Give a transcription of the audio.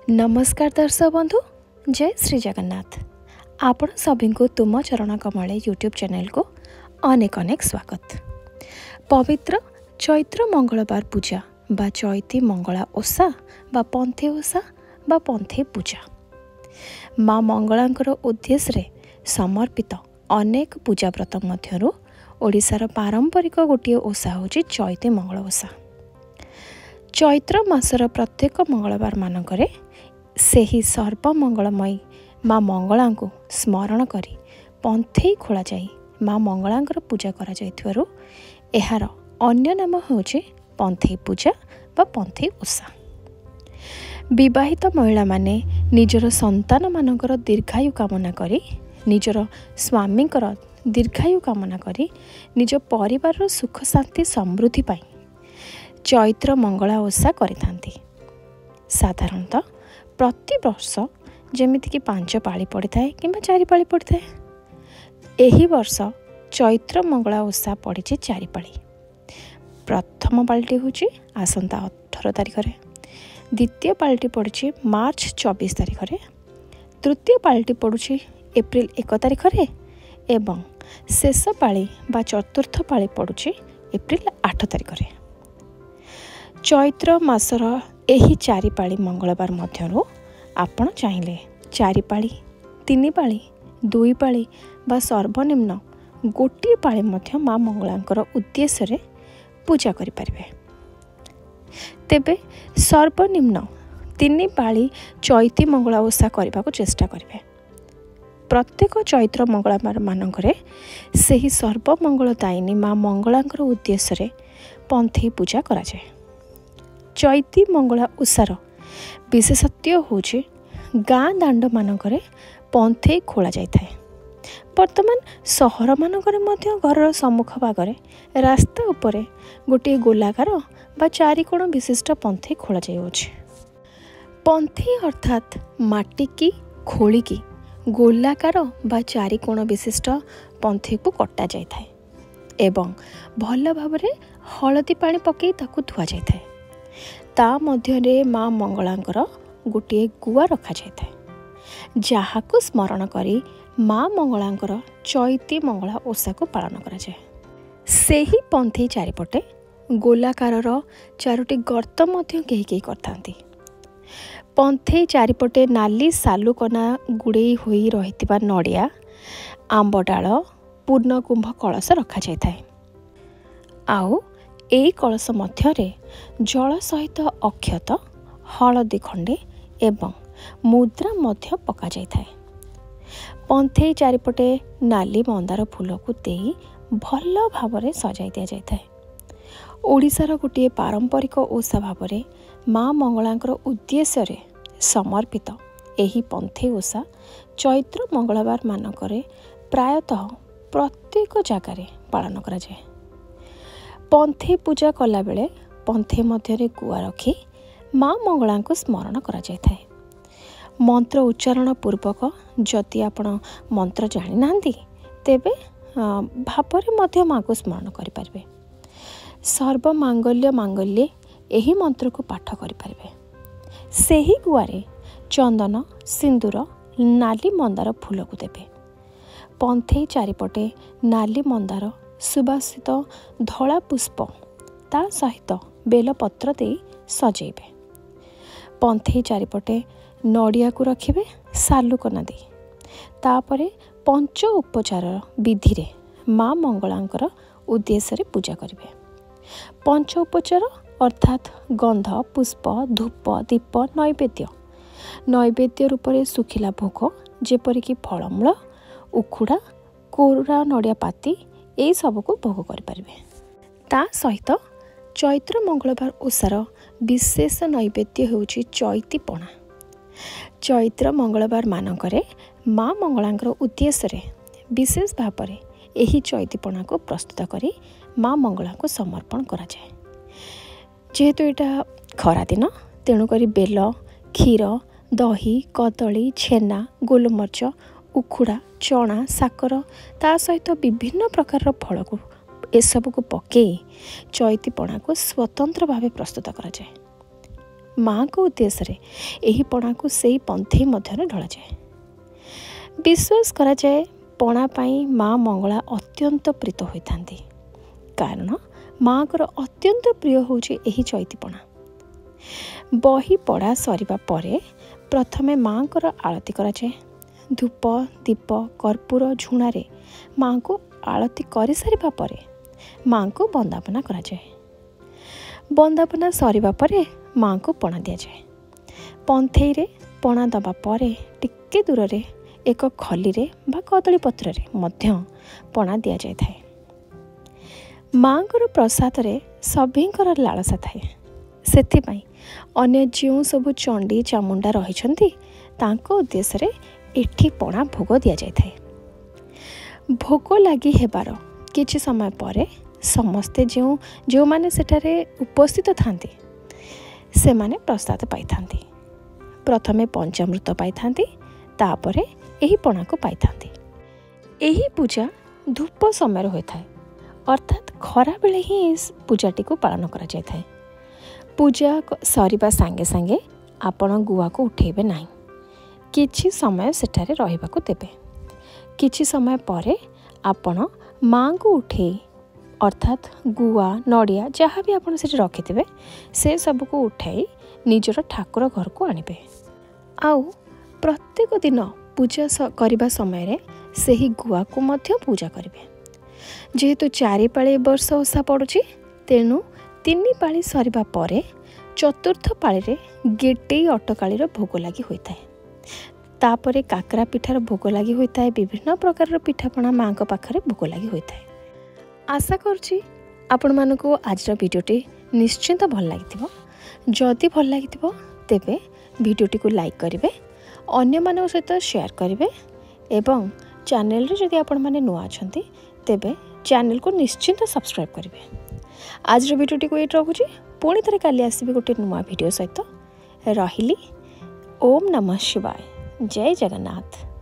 नमस्कार दर्शक बंधु, जय श्री जगन्नाथ। आपण सभी को तुम चरण कमले यूट्यूब चैनल को अनेक अनेक स्वागत। पवित्र चैत्र मंगलवार पूजा बा चैती मंगला ओषा बा पंथी ओषा बा पंथी पूजा माँ मंगलांकर उद्देश्य समर्पित अनेक पूजा व्रत मध्यरु ओडिशार पारंपरिक गोटे ओषा होची चैती मंगल ओषा। चैत्र मासर प्रत्येक मंगलवार मानकरे सेही सर्वमंगलमयी माँ मंगला को स्मरण करी पंथेई खोला जाई माँ मंगलांकर पूजा करा जाइथिबारु एहार अन्य नाम होचे पंथेई पूजा बा पंथेई ओषा। विवाहित महिला माने निजर संतान मानकर दीर्घायु कामना करी निजर स्वामींकर दीर्घायु कामना करी निज परिवार सुख शांति समृद्धि पाई चैत्र मंगला ओषा करिथांती। साधारणतः प्रति वर्ष जेमितिक 5 पाଳି पड़िଥାଏ किंबा 4 पाଳି पड़िଥାଏ। एही वर्ष चैत्र मंगला ओषा पड़ी 4 पाଳି। प्रथम पाळिटी होची आसंता 18 तारिख रे, द्वितीय पाळिटी पड़ी मार्च 24 तारिख रे, तृतीय पाळिटी पड़ुची एप्रिल 1 तारिख रे एवं शेष पाळी बा चतुर्थ पाळी पड़ुची एप्रिल 8 तारिख रे। चैत्र मासर एही 4 पाଳି मंगलवार मध्यरु आपण चाहिले 4 पाଳି, 3 पाଳି, 2 पाଳି बा सर्वनिम्न गोटे पाଳି मध्य माँ मंगलांकर उद्देश्य रे पूजा करि परिबे। तेबे सर्वनिम्न 3 पाଳି चैती मंगला ओषा करबा को चेष्टा करिवे। प्रत्येक चैत्र मंगलवार मानकरे सेही सर्वमंगलदायिनी माँ मंगलांकर उद्देश्य रे पंथी पूजा करा जाए। चैती मंगला ओषार विशेषत्व होची गाँ दांड मानकरे पंथेई खोला जाइଥାଏ। वर्तमान सहर मानकरे मध्य घर सम्मुख भागरे रास्ता उपरे गोटे गोलाकार बा 4 कोण विशिष्ट पंथेई खोला जाइछ। पंथेई अर्थात माटी की खोली की गोलाकार बा 4 कोण विशिष्ट पंथेई को कटा जाइଥାଏ एवं भल भावरे हळदी पानी पकई ताकू धुआ जाइଥାଏ। ता मध्यरे माँ मंगलांकर गोटे गुआ रखा जाइଥାଏ जहाको स्मरण करी माँ मंगलांकर चैती मंगला ओषा को पालन करा जाए। सेही पंथेई चारिपटे गोलाकारर 4टी गर्त मध्य केही केही करथांती। पंथेई चारिपटे नाली सालुकना गुड़ेई होई रहितिबा नड़िया आंब डाल पूर्ण कुंभ कलश रखा जाइଥାଏ। आउ एई कलश मध्यरे जल सहित अक्षत हळदी खंडे एवं मुद्रा मध्य पका जाइଥାଏ। पंथेई चारिपटे नाली मंदार फूल को देई भल भावरे सजाई दिया जाइଥାଏ। ओडिशार गोटे पारंपरिक ओषा भावरे माँ मंगलांकर उद्देश्य रे समर्पित एही पंथेई ओषा चैत्र मंगलवार मानकरे प्रायतः प्रत्येक जगार पालन करा जाए। पंथेई पूजा कला बेले पंथेई मध्यरे गुआ रखी माँ मंगला को स्मरण करा जाइଥାଏ। मंत्र उच्चारण पूर्वक जदि आपण मंत्र जानि नांती तेबे भावरे मध्य माँ को स्मरण करि परिबे। सर्व मांगल्य मांगल्ये एही मंत्र को पाठ करि परिबे। सेही गुआरे चंदन सिंदूर नाली मंदार फूल को देबे। पंथेई चारिपटे नाली मंदार सुबासित धला पुष्प ता सहित बेलपत्र दे सजेबे। पंथेई चारिपटे नड़िया को रखिबे सालुकना दे। तापरे पंच उपचार विधि रे माँ मंगलांकर उद्देश्य रे पूजा करिवे। पंच उपचार अर्थात गंध पुष्प धूप दीप नैवेद्य रूप में सुखिला भोग जेपरिक फलमूल उखुड़ा कोरा नड़िया पाती यही सबको भोग करें। ता सहित चैत्र मंगलवार ओषार विशेष नैवेद्य होउछि चैती पणा। चैत्र मंगलवार मानकरे माँ मंगलांकर उद्देश्य रे विशेष भाव में यही चैती पणा को प्रस्तुत करी माँ मंगला को समर्पण करा जाए। जेहेतु यहाँ खरा दिन तेणुक बेल क्षीर दही कदली छेना गोलमर्च उखुड़ा चना साकर ता सहित विभिन्न प्रकार फल को एसबू को पकई चैती पणा को स्वतंत्र भाव प्रस्तुत करा जाए। माँ को उद्देश्य यही पणा को सही पंथी मध्य ढला जाए। विश्वास करा जाए पणा पाई माँ मंगला अत्यंत प्रीत होता कारण माँ को अत्यंत प्रिय होची एही चैती पणा। बही पढ़ा सरिबा परे प्रथमे माँ को आरती करा जाए। धूप दीप कर्पूर झुणारे माँ को आरती कर सारिबा परे माँ को वंदापना करा जाए। वंदापना सरिबा परे माँ को पणा दिया जाए। पंथई रे पणा दबा परे टिके दूर रे एक खली रे बा कदली पत्र रे मध्य पणा दिया जाए थाए। माँ को प्रसाद रे सभींकर लालसा थाए। सेथिपाई अन्य जो सब चंडी चामुंडा रही तांको उद्देश्य रे एठी पणा भोग दिया जाए थाए। भोग लगी हेबार किछि समय परे समस्ते जो माने सेठारे उपस्थित थांती से माने प्रसाद पाई थांती। प्रथमे पंचामृत पाई थांती तापरे एही पणा को पाई थांती। एही पूजा धूप समय होता है अर्थात खरा बेले ही इस पूजाटी को पालन करा जाय थाए। पूजा सरिबा सांगे सांगे आपण गुआ को उठेबे नाही। किछि समय सेठारे रहिबाकू देबे। किछि समय परे आपण माँ को उठे अर्थात गुआ नड़िया जहाँ भी आप रखिथे से सब को उठाई निजर ठाकुर घर को आणबे। आउ प्रत्येक दिन पूजा करने समय रे सही गुआ को मध्य पूजा करेंगे। जेहेतु 4 पाଳି वर्ष ओषा पड़ुछि तेणु 3 पाଳି सरिबा परे चतुर्थ पाଳି रे गेटे अटकाली भोग लगी होता है। तापरे काकरा पिठार भोग लगी होता है। विभिन्न प्रकार पिठापणा माँ को पाखरे भोग लगी होता है। आशा करुँची आपण मानकु आज भिडियोटी निश्चिंत भल लगी। जदि भल लगी तेबे भिडियोटी को लाइक करेंगे, अन्य मानक सहित शेयर करेंगे एवं चैनल रे जदि आपण माने नुआ अछंती तेबे चैनल को निश्चिंत सब्सक्राइब करेंगे। आज भिडियोटी को ये रखुची पुणी थे काली आसबि गोटे नुआ भिडियो सहित। रहिली। ओम नमः शिवाय। जय जगन्नाथ।